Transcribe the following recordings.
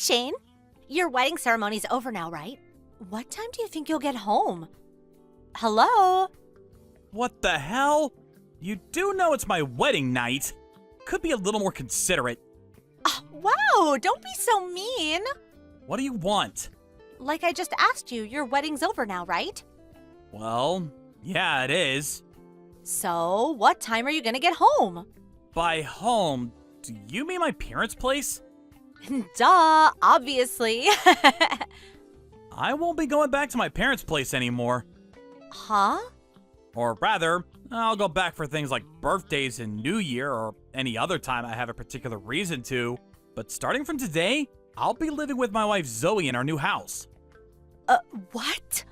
Shane. Your wedding ceremony's over now, right? What time do you think you'll get home? Hello? What the hell? You do know it's my wedding night. Could be a little more considerate. Wow, don't be so mean. What do you want? Like I just asked you, your wedding's over now, right? Well, yeah, it is. So, what time are you gonna get home? By home, do you mean my parents' place? Duh, obviously. I won't be going back to my parents' place anymore. Huh? Or rather, I'll go back for things like birthdays and New Year or any other time I have a particular reason to. But starting from today, I'll be living with my wife Zoe in our new house. What?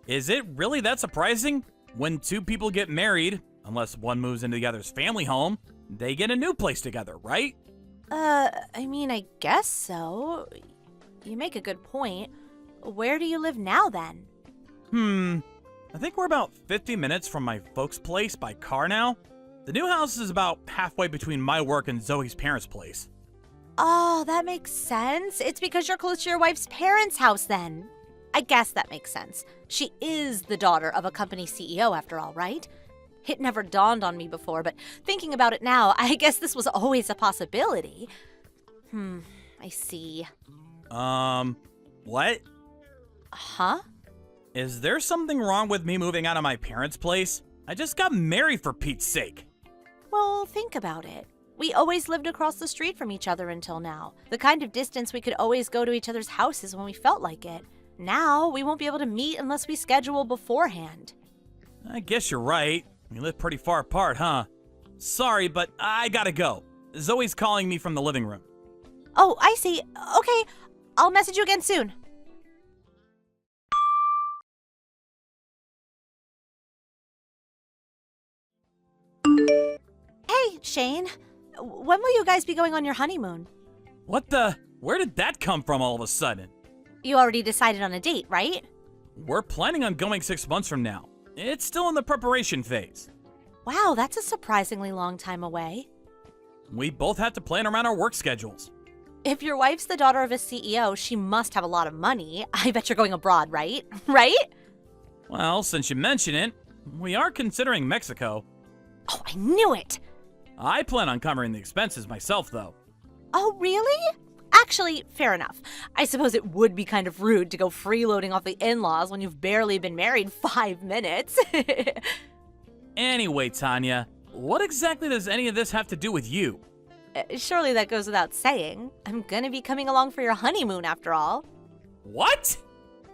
Is it really that surprising? When two people get married, unless one moves into the other's family home, they get a new place together, right? I guess so. You make a good point. Where do you live now, then? I think we're about 50 minutes from my folks' place by car now. The new house is about halfway between my work and Zoe's parents' place. Oh, that makes sense. It's because you're close to your wife's parents' house, then. I guess that makes sense. She is the daughter of a company CEO, after all, right? It never dawned on me before, but thinking about it now, I guess this was always a possibility. I see. What? Huh? Is there something wrong with me moving out of my parents' place? I just got married, for Pete's sake. Well, think about it. We always lived across the street from each other until now. The kind of distance we could always go to each other's houses when we felt like it. Now, we won't be able to meet unless we schedule beforehand. I guess you're right. We live pretty far apart, huh? Sorry, but I gotta go. Zoe's calling me from the living room. Oh, I see. Okay, I'll message you again soon. Hey, Shane. When will you guys be going on your honeymoon? What the? Where did that come from all of a sudden? You already decided on a date, right? We're planning on going 6 months from now. It's still in the preparation phase. Wow, that's a surprisingly long time away. We both have to plan around our work schedules. If your wife's the daughter of a CEO, she must have a lot of money. I bet you're going abroad, right? Right? Well, since you mention it, we are considering Mexico. Oh, I knew it! I plan on covering the expenses myself, though. Oh, really? Actually, fair enough. I suppose it would be kind of rude to go freeloading off the in-laws when you've barely been married 5 minutes. Anyway, Tanya, what exactly does any of this have to do with you? Surely that goes without saying. I'm gonna be coming along for your honeymoon after all. What?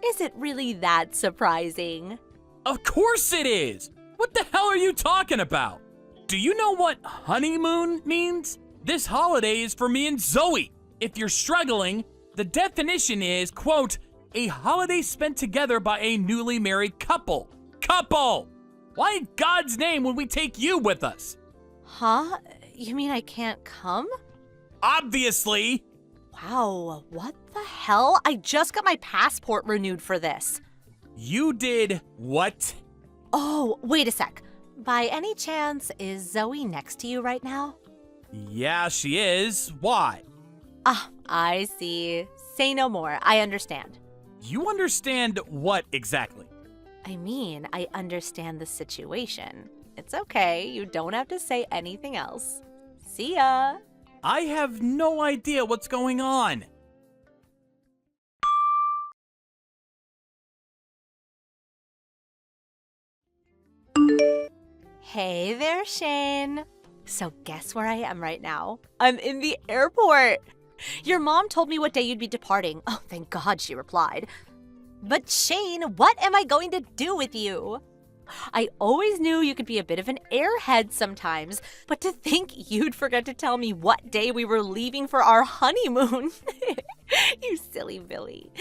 Is it really that surprising? Of course it is! What the hell are you talking about? Do you know what honeymoon means? This holiday is for me and Zoe. If you're struggling, the definition is, quote, a holiday spent together by a newly married couple. Couple! Why in God's name would we take you with us? Huh? You mean I can't come? Obviously! Wow, what the hell? I just got my passport renewed for this. You did what? Oh, wait a sec. By any chance, is Zoe next to you right now? Yeah, she is. Why? Ah, I see. Say no more. I understand. You understand what exactly? I mean, I understand the situation. It's okay. You don't have to say anything else. See ya. I have no idea what's going on. Hey there, Shane. So guess where I am right now? I'm in the airport. Your mom told me what day you'd be departing. Oh, thank God she replied. But Shane, what am I going to do with you? I always knew you could be a bit of an airhead sometimes, but to think you'd forget to tell me what day we were leaving for our honeymoon. You silly Billy.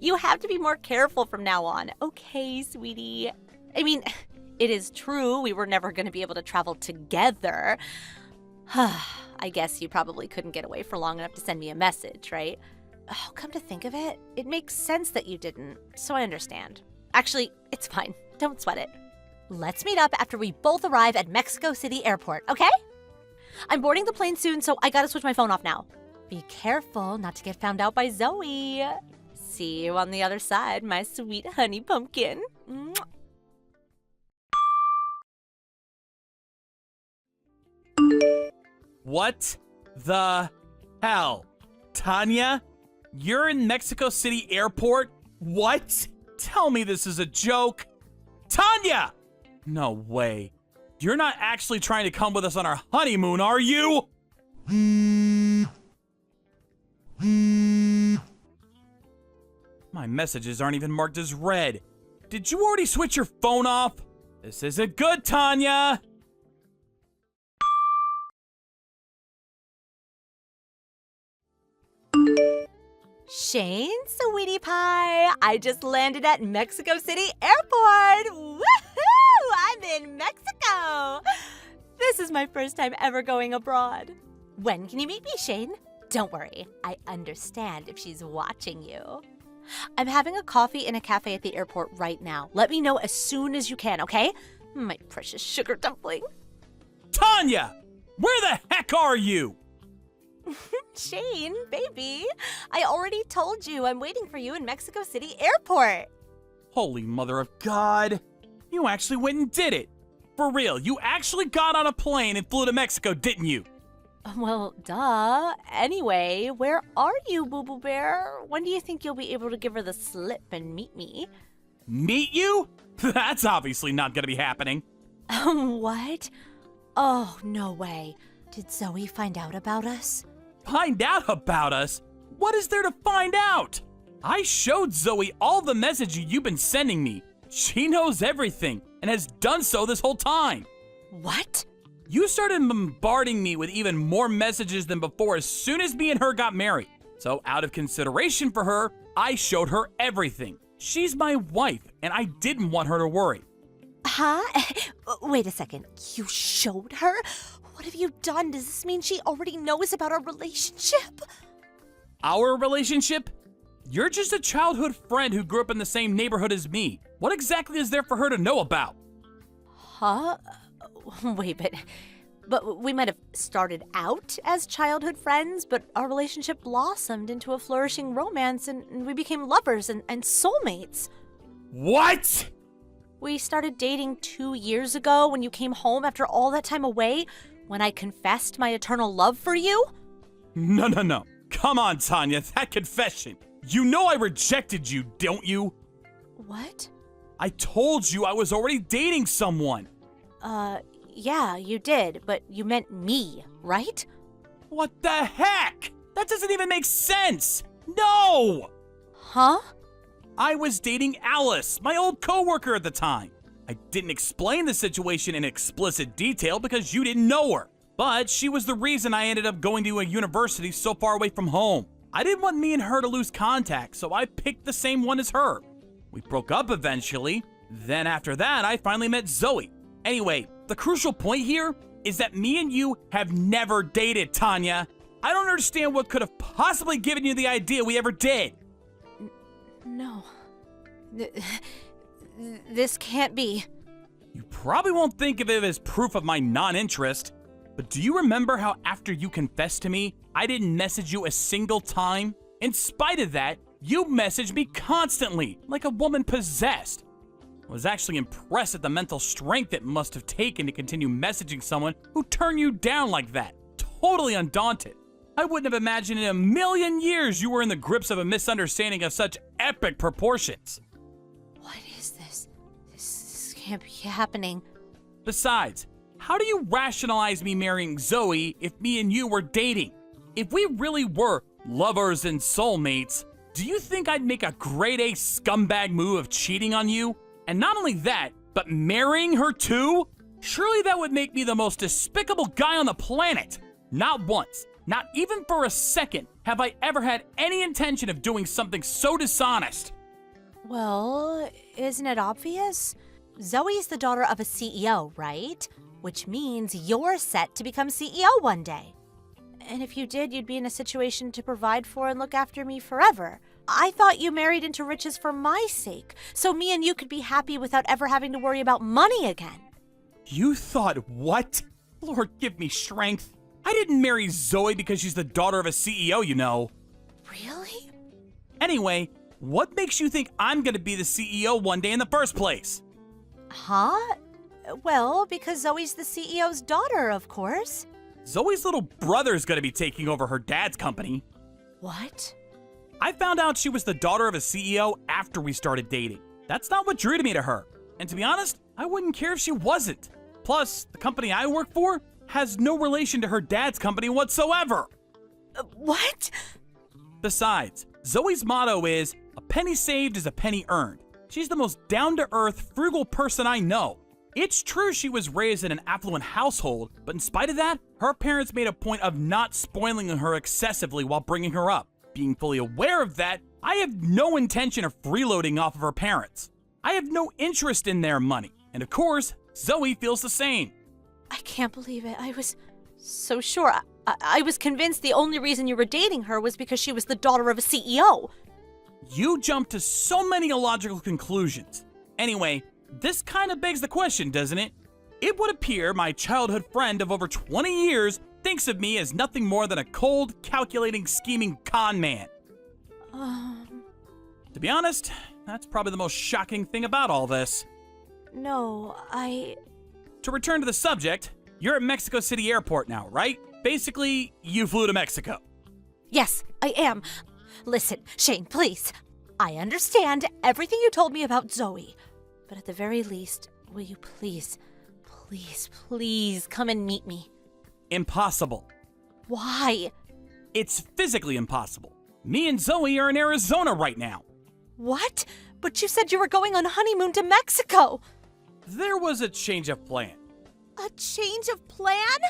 You have to be more careful from now on. Okay, sweetie. I mean, it is true we were never going to be able to travel together. I guess you probably couldn't get away for long enough to send me a message, right? Oh, come to think of it, it makes sense that you didn't, so I understand. Actually, it's fine. Don't sweat it. Let's meet up after we both arrive at Mexico City Airport, okay? I'm boarding the plane soon, so I gotta switch my phone off now. Be careful not to get found out by Zoe. See you on the other side, my sweet honey pumpkin. Mwah. What the hell? Tanya? You're in Mexico City Airport? What? Tell me this is a joke. Tanya! No way. You're not actually trying to come with us on our honeymoon, are you? My messages aren't even marked as read. Did you already switch your phone off? This isn't good, Tanya. Shane, sweetie pie, I just landed at Mexico City Airport. Woohoo! I'm in Mexico. This is my first time ever going abroad. When can you meet me, Shane? Don't worry, I understand if she's watching you. I'm having a coffee in a cafe at the airport right now. Let me know as soon as you can, okay? My precious sugar dumpling. Tanya! Where the heck are you? Shane, baby, I already told you I'm waiting for you in Mexico City Airport. Holy mother of God. You actually went and did it. For real, you actually got on a plane and flew to Mexico, didn't you? Well, duh. Anyway, where are you, Boo-Boo Bear? When do you think you'll be able to give her the slip and meet me? Meet you? That's obviously not gonna be happening. What? Oh, no way. Did Zoe find out about us? Find out about us? What is there to find out? I showed Zoe all the messages you've been sending me. She knows everything and has done so this whole time. What? You started bombarding me with even more messages than before as soon as me and her got married. So out of consideration for her, I showed her everything. She's my wife, and I didn't want her to worry. Huh? Wait a second. You showed her? What have you done? Does this mean she already knows about our relationship? Our relationship? You're just a childhood friend who grew up in the same neighborhood as me. What exactly is there for her to know about? Huh? Wait, but we might have started out as childhood friends, but our relationship blossomed into a flourishing romance and we became lovers and soulmates. What? We started dating 2 years ago when you came home after all that time away, when I confessed my eternal love for you. No. Come on, Tanya, that confession. You know I rejected you, don't you? What? I told you I was already dating someone. Yeah, you did, but you meant me, right? What the heck? That doesn't even make sense. No! Huh? I was dating Alice, my old coworker at the time. I didn't explain the situation in explicit detail because you didn't know her. But she was the reason I ended up going to a university so far away from home. I didn't want me and her to lose contact, so I picked the same one as her. We broke up eventually. Then after that, I finally met Zoe. Anyway, the crucial point here is that me and you have never dated, Tanya. I don't understand what could have possibly given you the idea we ever did. No. This can't be. You probably won't think of it as proof of my non-interest, but do you remember how after you confessed to me, I didn't message you a single time? In spite of that, you messaged me constantly, like a woman possessed. I was actually impressed at the mental strength it must have taken to continue messaging someone who turned you down like that. Totally undaunted. I wouldn't have imagined in a million years you were in the grips of a misunderstanding of such epic proportions. What is this? This can't be happening. Besides, how do you rationalize me marrying Zoe if me and you were dating? If we really were lovers and soulmates, do you think I'd make a grade A scumbag move of cheating on you? And not only that, but marrying her too? Surely that would make me the most despicable guy on the planet. Not once, not even for a second, have I ever had any intention of doing something so dishonest. Well, isn't it obvious? Zoe's the daughter of a CEO, right? Which means you're set to become CEO one day. And if you did, you'd be in a situation to provide for and look after me forever. I thought you married into riches for my sake, so me and you could be happy without ever having to worry about money again. You thought what? Lord, give me strength. I didn't marry Zoe because she's the daughter of a CEO, you know. Really? Anyway, what makes you think I'm gonna be the CEO one day in the first place? Huh? Well, because Zoe's the CEO's daughter, of course. Zoe's little brother's gonna be taking over her dad's company. What? I found out she was the daughter of a CEO after we started dating. That's not what drew me to her. And to be honest, I wouldn't care if she wasn't. Plus, the company I work for has no relation to her dad's company whatsoever. What? Besides, Zoe's motto is, "A penny saved is a penny earned." She's the most down-to-earth, frugal person I know. It's true she was raised in an affluent household, but in spite of that, her parents made a point of not spoiling her excessively while bringing her up. Being fully aware of that, I have no intention of freeloading off of her parents. I have no interest in their money, and of course, Zoe feels the same. I can't believe it. I was so sure. I was convinced the only reason you were dating her was because she was the daughter of a CEO. You jumped to so many illogical conclusions. Anyway, this kind of begs the question, doesn't it? It would appear my childhood friend of over 20 years thinks of me as nothing more than a cold, calculating, scheming con man. To be honest, that's probably the most shocking thing about all this. No, To return to the subject, you're at Mexico City Airport now, right? Basically, you flew to Mexico. Yes, I am. Listen, Shane, please. I understand everything you told me about Zoe. But at the very least, will you please come and meet me? Impossible. Why? It's physically impossible. Me and Zoe are in Arizona right now. What? But you said you were going on honeymoon to Mexico. There was a change of plan. A change of plan?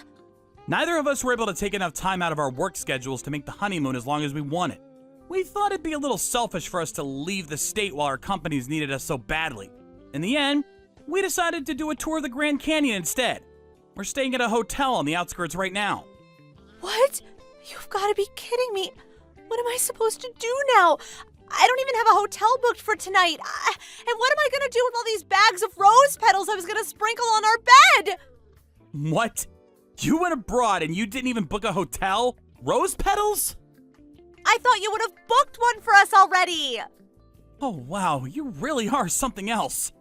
Neither of us were able to take enough time out of our work schedules to make the honeymoon as long as we wanted. We thought it'd be a little selfish for us to leave the state while our companies needed us so badly. In the end, we decided to do a tour of the Grand Canyon instead. We're staying at a hotel on the outskirts right now. What? You've got to be kidding me. What am I supposed to do now? I don't even have a hotel booked for tonight. And what am I going to do with all these bags of rose petals I was going to sprinkle on our bed? What? You went abroad and you didn't even book a hotel? Rose petals? I thought you would have booked one for us already. Oh wow, you really are something else.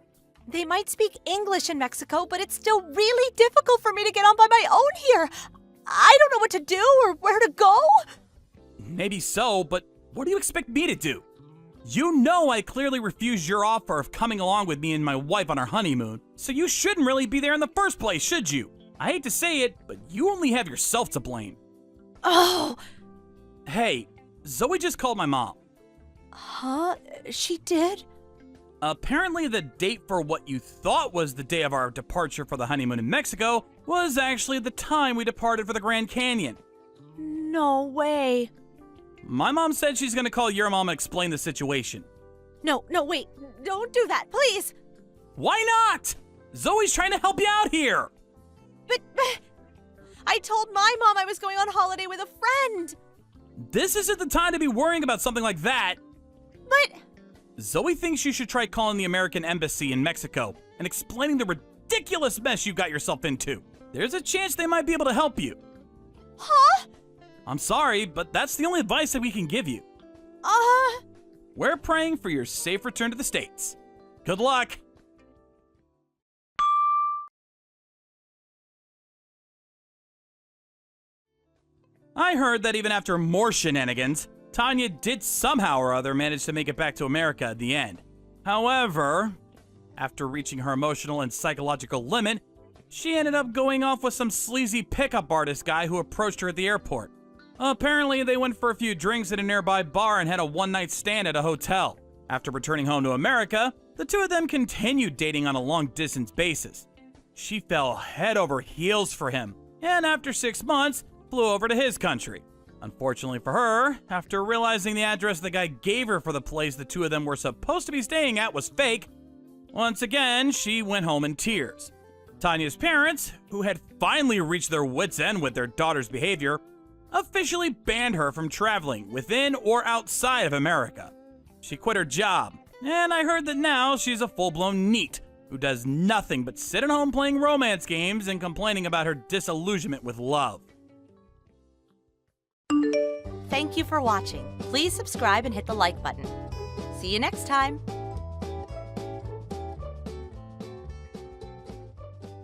They might speak English in Mexico, but it's still really difficult for me to get on by my own here. I don't know what to do or where to go. Maybe so, but what do you expect me to do? You know I clearly refused your offer of coming along with me and my wife on our honeymoon, so you shouldn't really be there in the first place, should you? I hate to say it, but you only have yourself to blame. Oh! Hey, Zoe just called my mom. Huh? She did? Apparently the date for what you thought was the day of our departure for the honeymoon in Mexico was actually the time we departed for the Grand Canyon. No way. My mom said she's gonna call your mom and explain the situation. No, wait. Don't do that, please. Why not? Zoe's trying to help you out here. But I told my mom I was going on holiday with a friend. This isn't the time to be worrying about something like that. But Zoe thinks you should try calling the American Embassy in Mexico and explaining the ridiculous mess you got yourself into. There's a chance they might be able to help you. Huh? I'm sorry, but that's the only advice that we can give you. We're praying for your safe return to the States. Good luck. I heard that even after more shenanigans, Tanya did somehow or other manage to make it back to America at the end. However, after reaching her emotional and psychological limit, she ended up going off with some sleazy pickup artist guy who approached her at the airport. Apparently, they went for a few drinks at a nearby bar and had a one-night stand at a hotel. After returning home to America, the two of them continued dating on a long-distance basis. She fell head over heels for him, and after 6 months, flew over to his country. Unfortunately for her, after realizing the address the guy gave her for the place the two of them were supposed to be staying at was fake, once again, she went home in tears. Tanya's parents, who had finally reached their wits' end with their daughter's behavior, officially banned her from traveling within or outside of America. She quit her job, and I heard that now she's a full-blown NEET who does nothing but sit at home playing romance games and complaining about her disillusionment with love. Thank you for watching. Please subscribe and hit the like button. See you next time.